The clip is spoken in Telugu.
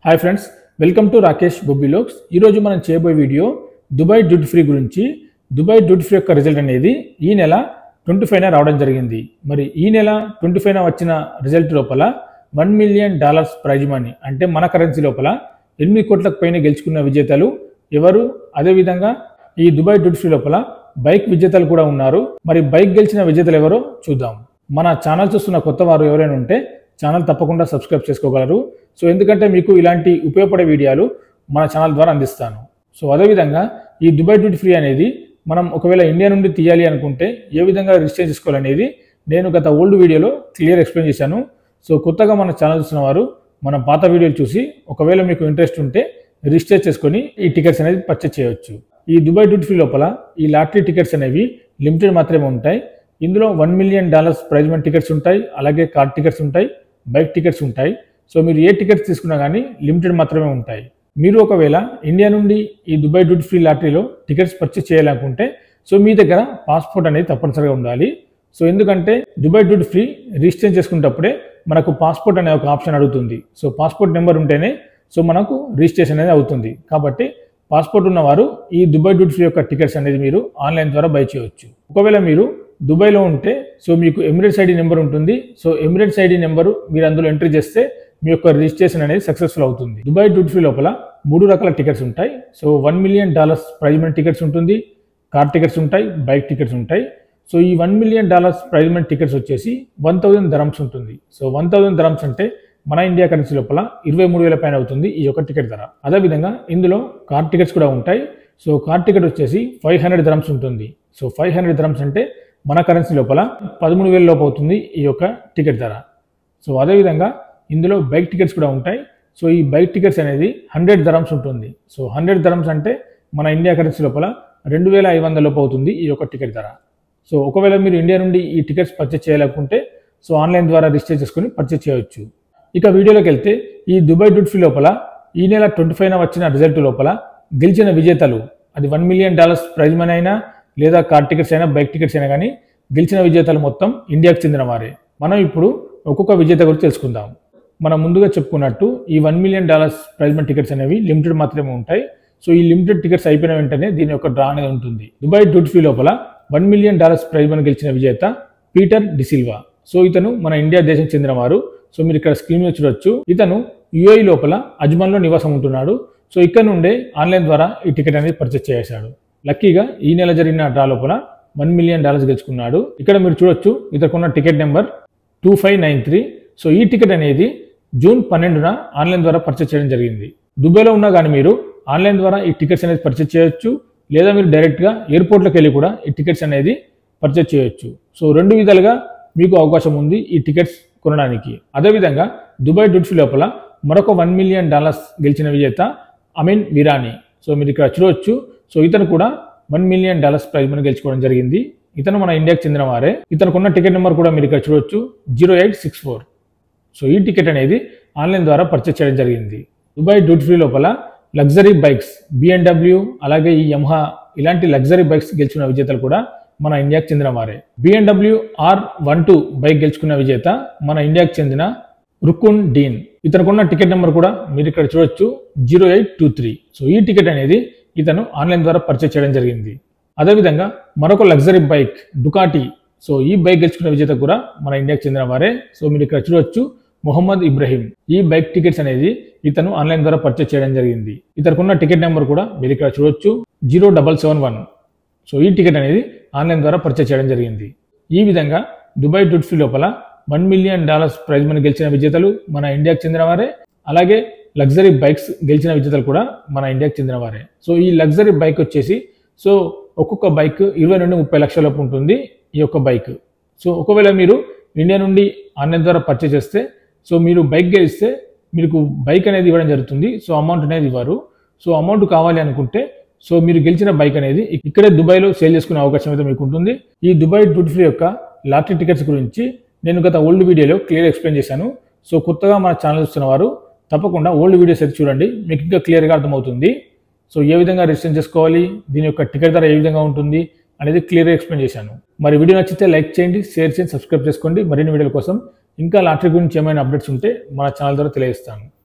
Hi friends, welcome to Rakesh బొబ్బిలోక్స్. ఈరోజు మనం చేయబోయే వీడియో దుబాయ్ డ్యూటీ ఫ్రీ గురించి. దుబాయ్ డ్యూటీ ఫ్రీ యొక్క రిజల్ట్ అనేది ఈ నెల 25న రావడం జరిగింది. మరి ఈ నెల 25న వచ్చిన రిజల్ట్ లోపల $1 మిలియన్ ప్రైజ్ మనీ అంటే మన కరెన్సీ లోపల 8 కోట్లకు పైన గెలుచుకున్న విజేతలు ఎవరు? అదేవిధంగా ఈ దుబాయ్ డ్యూటీ ఫ్రీ లోపల బైక్ విజేతలు కూడా ఉన్నారు. మరి బైక్ గెలిచిన విజేతలు ఎవరో చూద్దాం. మన ఛానల్ చూస్తున్న కొత్త వారు ఎవరైనా ఉంటే ఛానల్ తప్పకుండా సబ్స్క్రైబ్ చేసుకోగలరు. సో ఎందుకంటే మీకు ఇలాంటి ఉపయోగపడే వీడియోలు మన ఛానల్ ద్వారా అందిస్తాను. సో అదేవిధంగా ఈ దుబాయ్ డ్యూటీ ఫ్రీ అనేది మనం ఒకవేళ ఇండియా నుండి తీయాలి అనుకుంటే ఏ విధంగా రిజిస్టర్ చేసుకోవాలనేది నేను గత ఓల్డ్ వీడియోలో క్లియర్ ఎక్స్ప్లెయిన్ చేశాను. సో కొత్తగా మన ఛానల్ చూసిన వారు మన పాత వీడియోలు చూసి ఒకవేళ మీకు ఇంట్రెస్ట్ ఉంటే రిజిస్టర్ చేసుకొని ఈ టికెట్స్ అనేది పర్చేస్ చేయవచ్చు. ఈ దుబాయ్ డ్యూటీ ఫ్రీ లోపల ఈ లాటరీ టికెట్స్ అనేవి లిమిటెడ్ మాత్రమే ఉంటాయి. ఇందులో $1 మిలియన్ ప్రైజ్ మనీ టికెట్స్ ఉంటాయి, అలాగే కార్డ్ టికెట్స్ ఉంటాయి, బైక్ టికెట్స్ ఉంటాయి. సో మీరు ఏ టికెట్స్ తీసుకున్నా కానీ లిమిటెడ్ మాత్రమే ఉంటాయి. మీరు ఒకవేళ ఇండియా నుండి ఈ దుబాయ్ డ్యూటీ ఫ్రీ లాటరీలో టికెట్స్ పర్చేస్ చేయాలనుకుంటే సో మీ దగ్గర పాస్పోర్ట్ అనేది తప్పనిసరిగా ఉండాలి. సో ఎందుకంటే దుబాయ్ డ్యూటీ ఫ్రీ రిజిస్టర్ చేసుకునేటప్పుడే మనకు పాస్పోర్ట్ అనే ఒక ఆప్షన్ అడుగుతుంది. సో పాస్పోర్ట్ నెంబర్ ఉంటేనే సో మనకు రిజిస్ట్రేషన్ అనేది అవుతుంది. కాబట్టి పాస్పోర్ట్ ఉన్నవారు ఈ దుబాయ్ డ్యూటీ ఫ్రీ యొక్క టికెట్స్ అనేది మీరు ఆన్లైన్ ద్వారా బై చేయవచ్చు. ఒకవేళ మీరు దుబాయ్లో ఉంటే సో మీకు ఎమిరేట్స్ ఐడి నెంబర్ ఉంటుంది. సో ఎమిరేట్స్ ఐడి నెంబరు మీరు అందులో ఎంట్రీ చేస్తే మీ యొక్క రిజిస్ట్రేషన్ అనేది సక్సెస్ఫుల్ అవుతుంది. దుబాయ్ డ్యూటీ ఫ్రీ లోపల 3 రకాల టికెట్స్ ఉంటాయి. So $1 million prize money tickets ఉంటుంది, కార్ టికెట్స్ ఉంటాయి, బైక్ టికెట్స్ ఉంటాయి. సో ఈ $1 మిలియన్ ప్రైజ్ మనీ టికెట్స్ వచ్చేసి 1000 dirhams ఉంటుంది. సో 1000 dirhams అంటే మన ఇండియా కరెన్సీ లోపల 23,000 పైన అవుతుంది ఈ యొక్క టికెట్ ధర. అదేవిధంగా ఇందులో కార్ టికెట్స్ కూడా ఉంటాయి. సో కార్ టికెట్ వచ్చేసి 500 dirhams ఉంటుంది. సో 500 dirhams అంటే మన కరెన్సీ లోపల 13,000 లోపు అవుతుంది ఈ యొక్క టికెట్ ధర. సో అదేవిధంగా ఇందులో బైక్ టికెట్స్ కూడా ఉంటాయి. సో ఈ బైక్ టికెట్స్ అనేది 100 dirhams ఉంటుంది. సో 100 dirhams అంటే మన ఇండియా కరెన్సీ లోపల 2,500 లోపు అవుతుంది ఈ యొక్క టికెట్ ధర. సో ఒకవేళ మీరు ఇండియా నుండి ఈ టికెట్స్ పర్చేస్ చేయాలనుకుంటే సో ఆన్లైన్ ద్వారా రిజిస్టర్ చేసుకుని పర్చేస్ చేయవచ్చు. ఇక వీడియోలోకి వెళ్తే ఈ దుబాయ్ డ్యూటీ ఫ్రీ లోపల ఈ నెల 25న వచ్చిన రిజల్ట్ లోపల గెలిచిన విజేతలు అది $1 మిలియన్ ప్రైజ్ మనీ అయినా లేదా కార్ టికెట్స్ అయినా బైక్ టికెట్స్ అయినా కానీ గెలిచిన విజేతలు మొత్తం ఇండియాకు చెందిన వారే. మనం ఇప్పుడు ఒక్కొక్క విజేత గురించి తెలుసుకుందాం. మనం ముందుగా చెప్పుకున్నట్టు ఈ $1 మిలియన్ ప్రైజ్ మనీ టికెట్స్ అనేవి లిమిటెడ్ మాత్రమే ఉంటాయి. సో ఈ లిమిటెడ్ టికెట్స్ అయిపోయిన వెంటనే దీని యొక్క డ్రా అనేది ఉంటుంది. దుబాయ్ డ్యూటీ ఫ్రీ లోపల $1 మిలియన్ ప్రైజ్ మనీ గెలిచిన విజేత పీటర్ డిసిల్వా. సో ఇతను మన ఇండియా దేశం చెందిన వారు. సో మీరు ఇక్కడ స్క్రీన్ మీద చూడొచ్చు. ఇతను యుఏఈ లోపల అజ్మాన్లో నివాసం ఉంటున్నాడు. సో ఇక్కడ నుండే ఆన్లైన్ ద్వారా ఈ టికెట్ అనేది పర్చేస్ చేశాడు. లక్కీగా ఈ నెల జరిగిన డ్రా లోపల $1 మిలియన్ గెలుచుకున్నాడు. ఇక్కడ మీరు చూడొచ్చు ఇతరుకున్న టికెట్ నెంబర్ 2593. సో ఈ టికెట్ అనేది జూన్ 12న ఆన్లైన్ ద్వారా పర్చేస్ చేయడం జరిగింది. దుబాయ్లో ఉన్నా కానీ మీరు ఆన్లైన్ ద్వారా ఈ టికెట్స్ అనేది పర్చేస్ చేయొచ్చు, లేదా మీరు డైరెక్ట్గా ఎయిర్పోర్ట్లోకి వెళ్ళి కూడా ఈ టికెట్స్ అనేది పర్చేస్ చేయొచ్చు. సో 2 విధాలుగా మీకు అవకాశం ఉంది ఈ టికెట్స్ కొనడానికి. అదేవిధంగా దుబాయ్ డ్యూటీ ఫ్రీ లోపల మరొక $1 మిలియన్ గెలిచిన విజేత అమీన్ విరానీ. సో మీరు ఇక్కడ చూడొచ్చు. సో ఇతను కూడా $1 మిలియన్ ప్రైజ్ మనీ గెలుచుకోవడం జరిగింది. ఇతను మన ఇండియాకి చెందిన వారే. ఇతనుకున్న టికెట్ నెంబర్ కూడా మీరు ఇక్కడ చూడొచ్చు 0864. సో ఈ టికెట్ అనేది ఆన్లైన్ ద్వారా పర్చేస్ చేయడం జరిగింది. దుబాయ్ డ్యూటీ ఫ్రీ లోపల లగ్జరీ బైక్స్ BMW అలాగే ఈ యమహా ఇలాంటి లగ్జరీ బైక్స్ గెలుచుకున్న విజేతలు కూడా మన ఇండియాకి చెందిన వారే. BMW R12 బైక్ గెలుచుకున్న విజేత మన ఇండియాకి చెందిన రుకున్ డీన్. ఇతనుకున్న టికెట్ నెంబర్ కూడా మీరు ఇక్కడ చూడొచ్చు 0823. సో ఈ టికెట్ అనేది ఇతను ఆన్లైన్ ద్వారా పర్చేస్ చేయడం జరిగింది. అదేవిధంగా మరొక లగ్జరీ బైక్ డుకాటి. సో ఈ బైక్ గెలుచుకున్న విజేత కూడా మన ఇండియాకి చెందిన వారే. సో మీరు ఇక్కడ చూడొచ్చు మొహమ్మద్ ఇబ్రహీం. ఈ బైక్ టికెట్స్ అనేది ఇతను ఆన్లైన్ ద్వారా పర్చేస్ చేయడం జరిగింది. ఇతనుకున్న టికెట్ నెంబర్ కూడా మీరు ఇక్కడ చూడొచ్చు 0771. సో ఈ టికెట్ అనేది ఆన్లైన్ ద్వారా పర్చేస్ చేయడం జరిగింది. ఈ విధంగా దుబాయ్ డ్యూటీ ఫ్రీ లోపల $1 మిలియన్ ప్రైజ్ మనీ గెలిచిన విజేతలు మన ఇండియాకి చెందిన వారే. అలాగే లగ్జరీ బైక్స్ గెలిచిన విజేతలు కూడా మన ఇండియాకి చెందిన వారే. సో ఈ లగ్జరీ బైక్ వచ్చేసి సో ఒక్కొక్క బైక్ 20 నుండి 30 లక్షల లోపు ఉంటుంది ఈ యొక్క బైక్. సో ఒకవేళ మీరు ఇండియా నుండి ఆన్లైన్ ద్వారా పర్చేస్ చేస్తే సో మీరు బైక్ గెలిస్తే మీకు బైక్ అనేది ఇవ్వడం జరుగుతుంది. సో అమౌంట్ అనేది ఇవ్వరు. సో అమౌంట్ కావాలి అనుకుంటే సో మీరు గెలిచిన బైక్ అనేది ఇక్కడే దుబాయ్లో సేల్ చేసుకునే అవకాశం అయితే మీకు ఉంటుంది. ఈ దుబాయ్ డ్యూటీ ఫ్రీ యొక్క లాటరీ టికెట్స్ గురించి నేను గత ఓల్డ్ వీడియోలో క్లియర్ ఎక్స్ప్లెయిన్ చేశాను. సో కొత్తగా మన ఛానల్ చూస్తున్న వారు తప్పకుండా ఓల్డ్ వీడియోస్ అయితే చూడండి, మీకు ఇంకా క్లియర్గా అర్థమవుతుంది. సో ఏ విధంగా రిజిస్టర్ చేసుకోవాలి, దీని యొక్క టికెట్ ధర ఏ విధంగా ఉంటుంది అనేది క్లియర్గా ఎక్స్ప్లెయిన్ చేశాను. మరి వీడియో నచ్చితే లైక్ చేయండి, షేర్ చేయండి, సబ్స్క్రైబ్ చేసుకోండి. మరిన్ని వీడియోల కోసం ఇంకా లాటరీ గురించి ఏమైనా అప్డేట్స్ ఉంటే మన ఛానల్ ద్వారా తెలియజేస్తాను.